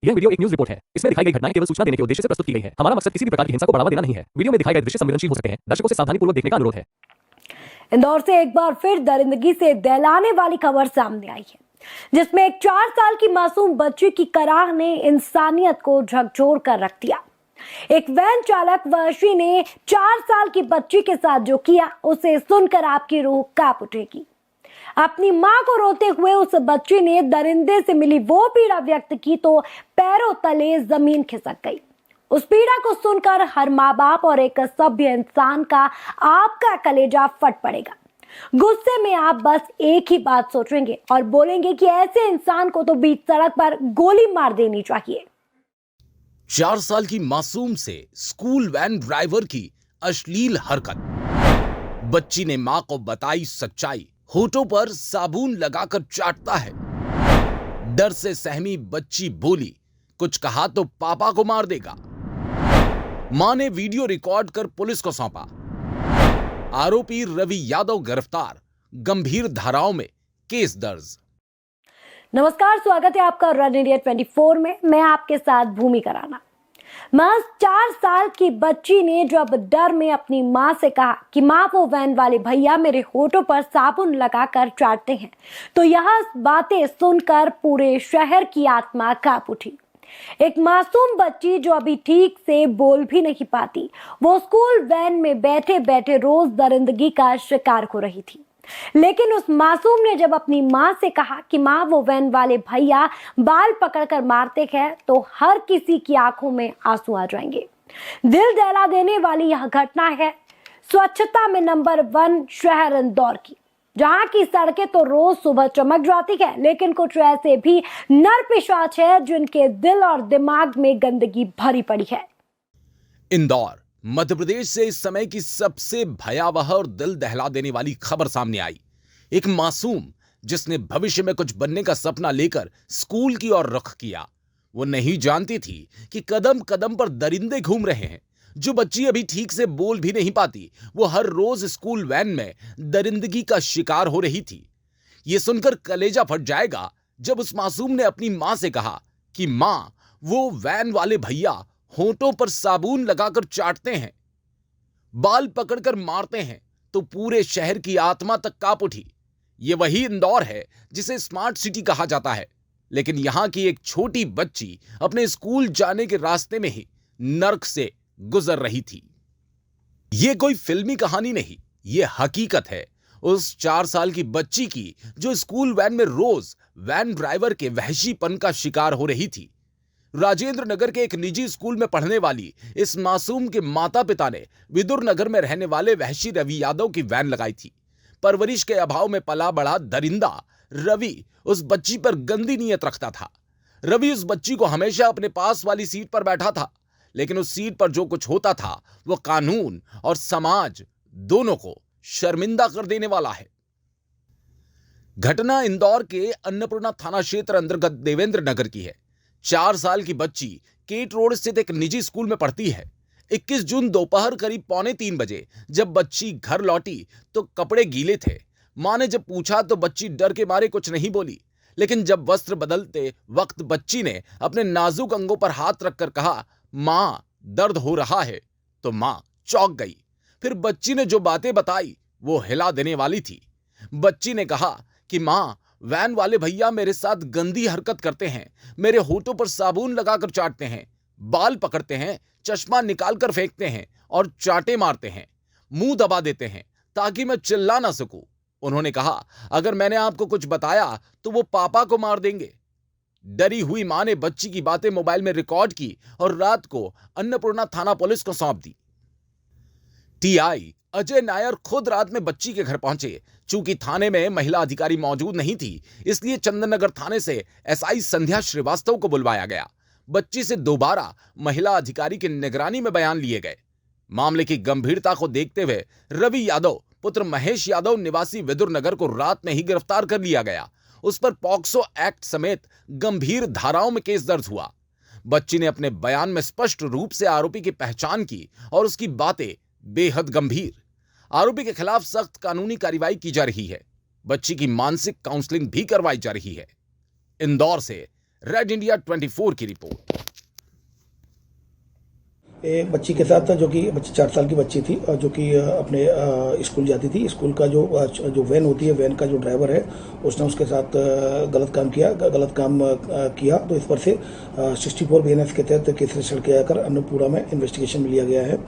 यह वीडियो एक news report है। इसमें दिखाई गई घटनाएं केवल सूचना देने के उद्देश्य से प्रस्तुत की गई है। हमारा मकसद किसी भी प्रकार की हिंसा को बढ़ावा देना नहीं है। वीडियो में दिखाए गए दृश्य संवेदनशील हो सकते हैं। दर्शकों से सावधानीपूर्वक देखने का अनुरोध है। इंदौर से एक बार फिर दरिंदगी से दहलाने वाली खबर सामने आई है, जिसमें एक 4 साल की मासूम बच्ची की कराह ने इंसानियत को झकझोर कर रख दिया। एक वैन चालक वर्षी ने 4 साल की बच्ची के साथ जो किया, उसे सुनकर आपकी रूह कांप उठेगी। अपनी मां को रोते हुए उस बच्ची ने दरिंदे से मिली वो पीड़ा व्यक्त की तो पैरों तले जमीन खिसक गई। उस पीड़ा को सुनकर हर माँ बाप और एक सभ्य इंसान का आपका कलेजा फट पड़ेगा। गुस्से में आप बस एक ही बात सोचेंगे और बोलेंगे कि ऐसे इंसान को तो बीच सड़क पर गोली मार देनी चाहिए। 4 साल की मासूम से स्कूल वैन ड्राइवर की अश्लील हरकत। बच्ची ने मां को बताई सच्चाई। होठों पर साबुन लगाकर चाटता है। डर से सहमी बच्ची बोली, कुछ कहा तो पापा को मार देगा। मां ने वीडियो रिकॉर्ड कर पुलिस को सौंपा। आरोपी रवि यादव गिरफ्तार। गंभीर धाराओं में केस दर्ज। नमस्कार, स्वागत है आपका रन इंडिया 24 में। मैं आपके साथ भूमि कराना। महज 4 साल की बच्ची ने जब डर में अपनी मां से कहा कि मां, वो वैन वाले भैया मेरे होठों पर साबुन लगाकर चाटते हैं, तो यह बातें सुनकर पूरे शहर की आत्मा कांप उठी। एक मासूम बच्ची जो अभी ठीक से बोल भी नहीं पाती, वो स्कूल वैन में बैठे बैठे रोज दरिंदगी का शिकार हो रही थी। लेकिन उस मासूम ने जब अपनी मां से कहा कि मां, वो वैन वाले भैया बाल पकड़कर मारते हैं, तो हर किसी की आंखों में आंसू आ जाएंगे। दिल दहला देने वाली यह घटना है स्वच्छता में नंबर 1 शहर इंदौर की, जहां की सड़कें तो रोज सुबह चमक जाती है, लेकिन कुछ ऐसे भी नर पिशाच है जिनके दिल और दिमाग में गंदगी भरी पड़ी है। इंदौर मध्य प्रदेश से इस समय की सबसे भयावह और दिल दहला देने वाली खबर सामने आई। एक मासूम जिसने भविष्य में कुछ बनने का सपना लेकर स्कूल की ओर रुख किया, वो नहीं जानती थी कि कदम कदम पर दरिंदे घूम रहे हैं। जो बच्ची अभी ठीक से बोल भी नहीं पाती, वो हर रोज स्कूल वैन में दरिंदगी का शिकार हो रही थी। ये सुनकर कलेजा फट जाएगा जब उस मासूम ने अपनी मां से कहा कि मां, वो वैन वाले भैया होठों पर साबुन लगाकर चाटते हैं, बाल पकड़कर मारते हैं, तो पूरे शहर की आत्मा तक कांप उठी। ये वही इंदौर है जिसे स्मार्ट सिटी कहा जाता है, लेकिन यहां की एक छोटी बच्ची अपने स्कूल जाने के रास्ते में ही नर्क से गुजर रही थी। ये कोई फिल्मी कहानी नहीं, ये हकीकत है उस 4 साल की बच्ची की, जो स्कूल वैन में रोज वैन ड्राइवर के वहशीपन का शिकार हो रही थी। राजेंद्र नगर के एक निजी स्कूल में पढ़ने वाली इस मासूम के माता पिता ने विदुर नगर में रहने वाले वहशी रवि यादव की वैन लगाई थी। परवरिश के अभाव में पला बड़ा दरिंदा रवि उस बच्ची पर गंदी नीयत रखता था। रवि उस बच्ची को हमेशा अपने पास वाली सीट पर बैठा था, लेकिन उस सीट पर जो कुछ होता था वो कानून और समाज दोनों को शर्मिंदा कर देने वाला है। घटना इंदौर के अन्नपूर्णा थाना क्षेत्र अंतर्गत देवेंद्र नगर की है। 4 साल की बच्ची केट रोड स्थित एक निजी स्कूल में पढ़ती है। 21 जून दोपहर करीब 2:45 बजे जब बच्ची घर लौटी तो कपड़े गीले थे। मां ने जब पूछा तो बच्ची डर के मारे कुछ नहीं बोली, लेकिन जब वस्त्र बदलते वक्त बच्ची ने अपने नाजुक अंगों पर हाथ रखकर कहा, मां दर्द हो रहा है, तो मां चौंक गई। फिर बच्ची ने जो बातें बताई वो हिला देने वाली थी। बच्ची ने कहा कि मां, वैन वाले भैया मेरे साथ गंदी हरकत करते हैं, मेरे होठों पर साबुन लगाकर चाटते हैं, बाल पकड़ते हैं, चश्मा निकालकर फेंकते हैं और चाटे मारते हैं, मुंह दबा देते हैं ताकि मैं चिल्ला ना सकूं। उन्होंने कहा, अगर मैंने आपको कुछ बताया तो वो पापा को मार देंगे। डरी हुई मां ने बच्ची की बातें मोबाइल में रिकॉर्ड की और रात को अन्नपूर्णा थाना पुलिस को सौंप दी। टीआई अजय नायर खुद रात में बच्ची के घर पहुंचे। चूंकि थाने में महिला अधिकारी मौजूद नहीं थी, इसलिए चंदननगर थाने से एसआई संध्या श्रीवास्तव को बुलवाया गया। बच्ची से दोबारा महिला अधिकारी की निगरानी में बयान लिए गए। मामले की गंभीरता को देखते हुए रवि यादव पुत्र महेश यादव निवासी विदुर नगर को रात में ही गिरफ्तार कर लिया गया। उस पर पॉक्सो एक्ट समेत गंभीर धाराओं में केस दर्ज हुआ। बच्ची ने अपने बयान में स्पष्ट रूप से आरोपी की पहचान की और उसकी बातें बेहद गंभीर। आरोपी के खिलाफ सख्त कानूनी कार्रवाई की जा रही है। बच्ची की मानसिक काउंसलिंग भी करवाई जा रही है। इंदौर से रेड इंडिया 24 की रिपोर्ट। एक बच्ची के साथ था, जो कि बच्ची 4 साल की बच्ची थी, जो कि अपने स्कूल जाती थी। स्कूल का जो वैन होती है, वैन का जो ड्राइवर है, उसने उसके साथ गलत काम किया। तो इस पर से 64 BNS के तहत केस रजिस्टर किया जाकर अन्नपूर्णा में इन्वेस्टिगेशन में लिया गया है।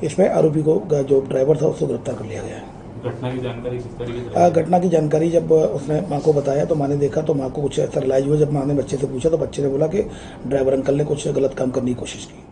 इसमें आरोपी को, जो ड्राइवर था, उसको गिरफ्तार कर लिया गया है। घटना की जानकारी किस तरीके से? घटना की जानकारी जब उसने माँ को बताया तो माँ ने देखा, तो माँ को कुछ ऐसा रिलाइज हुआ। जब माँ ने बच्चे से पूछा तो बच्चे ने बोला कि ड्राइवर अंकल ने कुछ गलत काम करने की कोशिश की।